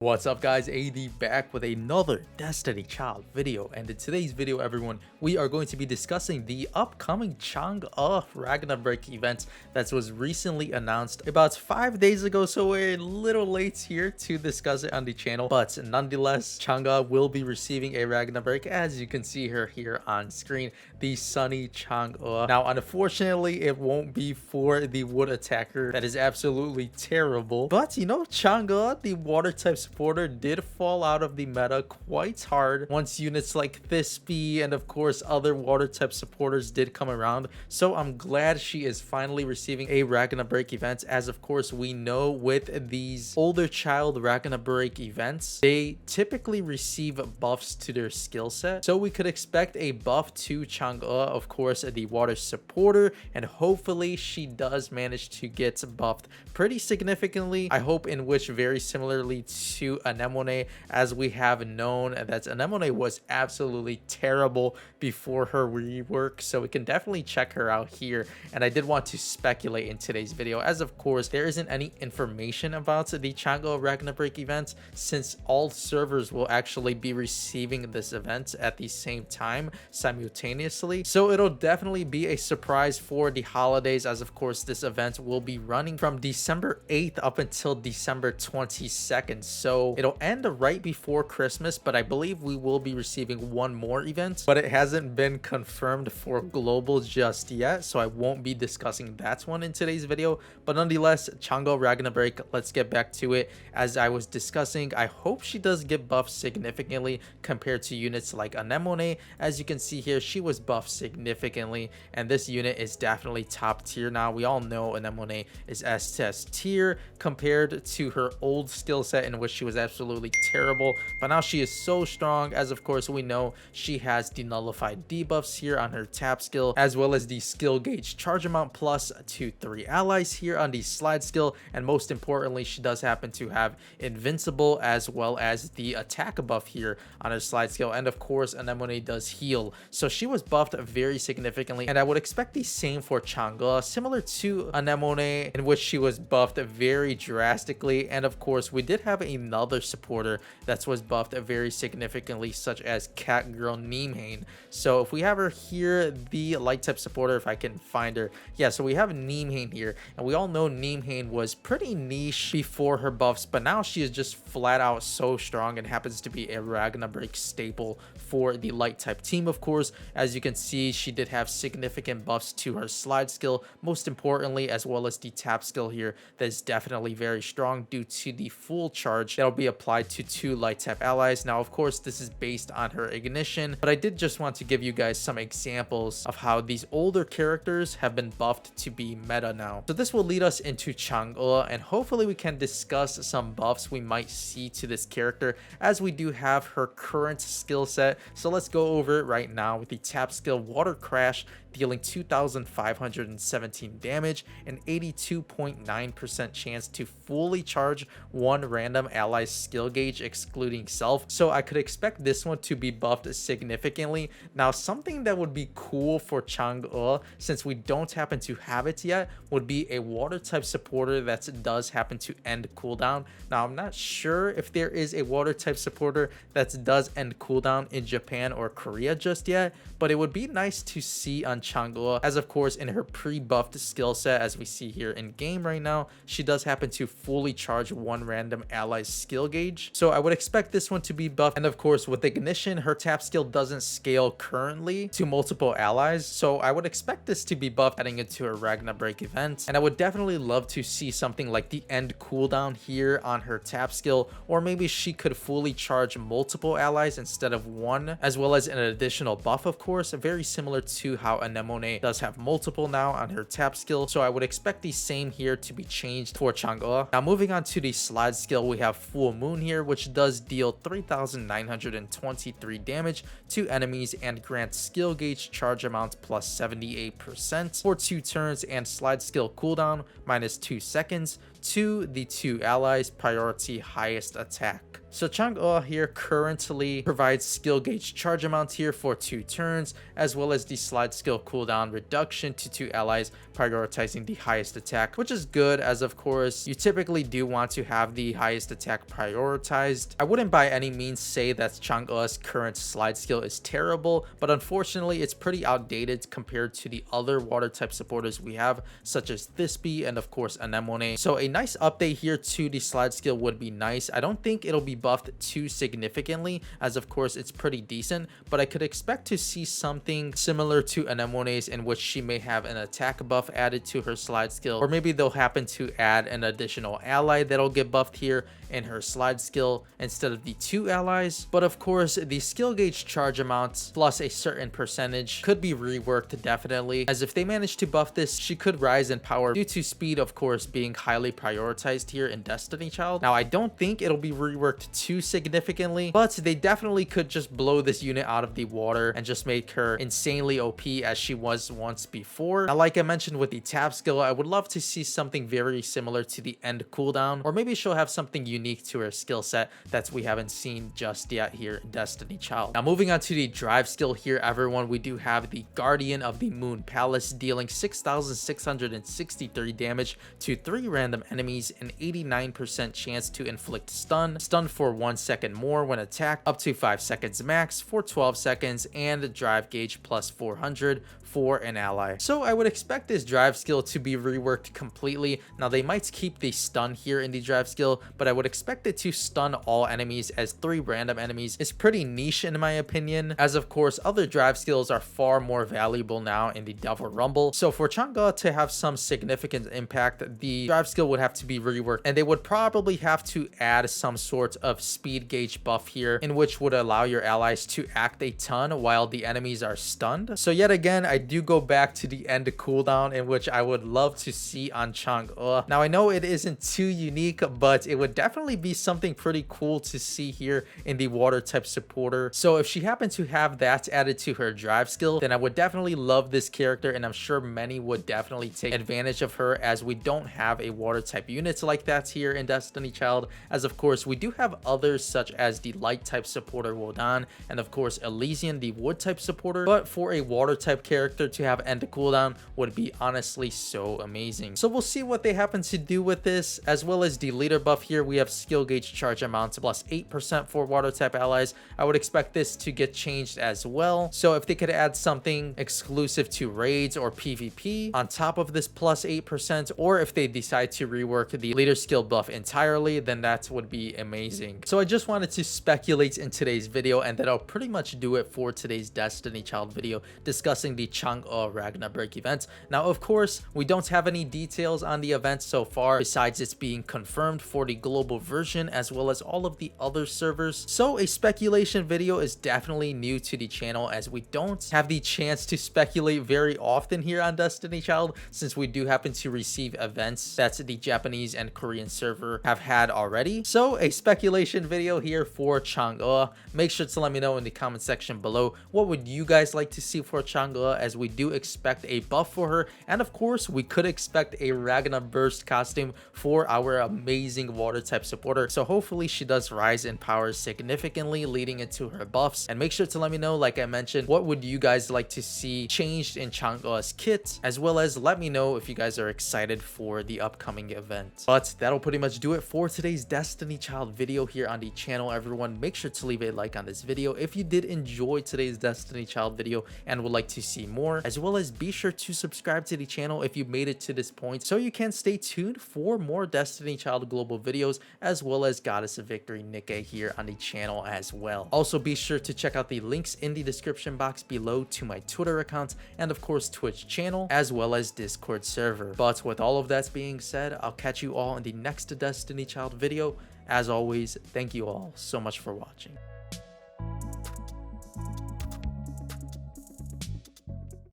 What's up guys, AD back with another Destiny Child video, and in today's video everyone, we are going to be discussing the upcoming Chang'e Ragna Break event that was recently announced about 5 days ago, so we're a little late here to discuss it on the channel, but nonetheless, Chang'e will be receiving a Ragna Break, as you can see her here on screen, the Sunny Chang'e. Now unfortunately, it won't be for the wood attacker. That is absolutely terrible, but you know, Chang'e, the water type supporter, did fall out of the meta quite hard once units like Thisbe and of course other water type supporters did come around. So I'm glad she is finally receiving a Ragna Break event, as of course we know with these older child Ragna Break events, they typically receive buffs to their skill set. So we could expect a buff to Chang'e, of course the water supporter, and hopefully she does manage to get buffed pretty significantly. I hope in which very similarly to Anemone, as we have known that Anemone was absolutely terrible before her rework, so we can definitely check her out here. And I did want to speculate in today's video, as of course there isn't any information about the Chang'e Ragna Break event, since all servers will actually be receiving this event at the same time simultaneously, so it'll definitely be a surprise for the holidays, as of course this event will be running from December 8th up until December 22nd. So it'll end right before Christmas, but I believe we will be receiving one more event, but it hasn't been confirmed for global just yet, so I won't be discussing that one in today's video. But nonetheless, Chang'e Ragna Break, let's get back to it. As I was discussing, I hope she does get buffed significantly compared to units like Anemone. As you can see here, she was buffed significantly, and this unit is definitely top tier now. We all know Anemone is S tier compared to her old skill set in which she was absolutely terrible, but now she is so strong, as of course we know she has the nullified debuffs here on her tap skill, as well as the skill gauge charge amount plus to 3 allies here on the slide skill, and most importantly she does happen to have invincible as well as the attack buff here on her slide skill. And of course Anemone does heal, so she was buffed very significantly, and I would expect the same for Chang'e, similar to Anemone in which she was buffed very drastically. And of course we did have another supporter that was buffed very significantly, such as Catgirl Neemhane. So if we have her here, the light type supporter, if I can find her, yeah, so we have Neemhane here, and we all know Neemhane was pretty niche before her buffs, but now she is just flat out so strong and happens to be a Ragna Break staple for the light type team. Of course, as you can see, she did have significant buffs to her slide skill, most importantly, as well as the tap skill here, that is definitely very strong due to the full charge that'll be applied to 2 light tap allies. Now of course this is based on her ignition, but I did just want to give you guys some examples of how these older characters have been buffed to be meta now. So this will lead us into Chang'e, and hopefully we can discuss some buffs we might see to this character, as we do have her current skill set. So let's go over it right now with the tap skill Water Crash, dealing 2,517 damage and 82.9% chance to fully charge 1 random ally's skill gauge excluding self. So I could expect this one to be buffed significantly. Now something that would be cool for Chang'e, since we don't happen to have it yet, would be a water type supporter that does happen to end cooldown. Now I'm not sure if there is a water type supporter that does end cooldown in Japan or Korea just yet, but it would be nice to see on Chang'e, as of course in her pre-buffed skill set, as we see here in game right now, she does happen to fully charge 1 random ally's skill gauge. So I would expect this one to be buffed. And of course with ignition, her tap skill doesn't scale currently to multiple allies, so I would expect this to be buffed heading into a Ragna Break event. And I would definitely love to see something like the end cooldown here on her tap skill, or maybe she could fully charge multiple allies instead of 1, as well as an additional buff, of course, very similar to how Anemone does have multiple now on her tap skill. So I would expect the same here to be changed for Chang'e. Now moving on to the slide skill, we have Full Moon here, which does deal 3,923 damage to enemies and grants skill gauge charge amount plus 78% for 2 turns, and slide skill cooldown minus 2 seconds. to the 2 allies priority highest attack. So Chang'e here currently provides skill gauge charge amount here for 2 turns, as well as the slide skill cooldown reduction to 2 allies prioritizing the highest attack, which is good, as of course you typically do want to have the highest attack prioritized. I wouldn't by any means say that Chang'e's current slide skill is terrible, but unfortunately it's pretty outdated compared to the other water type supporters we have, such as Thisbe and of course Anemone. So a nice update here to the slide skill would be nice. I don't think it'll be buffed too significantly, as of course it's pretty decent, but I could expect to see something similar to Anemone's, in which she may have an attack buff added to her slide skill, or maybe they'll happen to add an additional ally that'll get buffed here in her slide skill instead of the 2 allies. But of course the skill gauge charge amounts plus a certain percentage could be reworked definitely, as if they manage to buff this, she could rise in power due to speed of course being highly prioritized here in Destiny Child. Now I don't think it'll be reworked too significantly, but they definitely could just blow this unit out of the water and just make her insanely OP as she was once before. Now like I mentioned with the tap skill, I would love to see something very similar to the end cooldown, or maybe she'll have something unique to her skill set that we haven't seen just yet here in Destiny Child. Now moving on to the drive skill here, everyone, we do have the Guardian of the Moon Palace, dealing 6,663 damage to 3 random enemies, an 89% chance to inflict stun for 1 second more when attacked, up to 5 seconds max for 12 seconds, and drive gauge plus 400 for an ally. So I would expect this drive skill to be reworked completely. Now they might keep the stun here in the drive skill, but I would expect it to stun all enemies, as 3 random enemies is pretty niche in my opinion, as of course other drive skills are far more valuable now in the Devil Rumble. So for Chang'e to have some significant impact, the drive skill would have to be reworked, and they would probably have to add some sort of speed gauge buff here, in which would allow your allies to act a ton while the enemies are stunned. So yet again, I do go back to the end cooldown, in which I would love to see on Chang'e. Now I know it isn't too unique, but it would definitely be something pretty cool to see here in the water type supporter. So if she happened to have that added to her drive skill, then I would definitely love this character, and I'm sure many would definitely take advantage of her, as we don't have a water type units like that here in Destiny Child, as of course we do have others such as the light type supporter Wodan, and of course Elysian, the wood type supporter. But for a water type character to have end cooldown would be honestly so amazing. So we'll see what they happen to do with this, as well as the leader buff here. We have skill gauge charge amounts plus 8% for water type allies. I would expect this to get changed as well. So if they could add something exclusive to raids or PvP on top of this plus 8%, or if they decide to rework the leader skill buff entirely, then that would be amazing. So I just wanted to speculate in today's video, and that'll pretty much do it for today's Destiny Child video discussing the Chang'e Ragna Break event. Now of course we don't have any details on the event so far, besides it's being confirmed for the global version as well as all of the other servers. So a speculation video is definitely new to the channel, as we don't have the chance to speculate very often here on Destiny Child, since we do happen to receive events that the Japanese and Korean server have had already. So a speculation video here for Chang'e. Make sure to let me know in the comment section below, what would you guys like to see for Chang'e, as we do expect a buff for her, and of course we could expect a Ragna Burst costume for our amazing water type supporter. So hopefully she does rise in power significantly leading into her buffs. And make sure to let me know, like I mentioned, what would you guys like to see changed in Chang'e's kit, as well as let me know if you guys are excited for the upcoming event. But that'll pretty much do it for today's Destiny Child video here on the channel, everyone. Make sure to leave a like on this video if you did enjoy today's Destiny Child video and would like to see more, as well as be sure to subscribe to the channel if you made it to this point, so you can stay tuned for more Destiny Child global videos, as well as Goddess of Victory Nikke here on the channel as well. Also be sure to check out the links in the description box below to my Twitter account and of course Twitch channel, as well as Discord server. But with all of that being said, I'll catch you all in the next Destiny Child video. As always, thank you all so much for watching.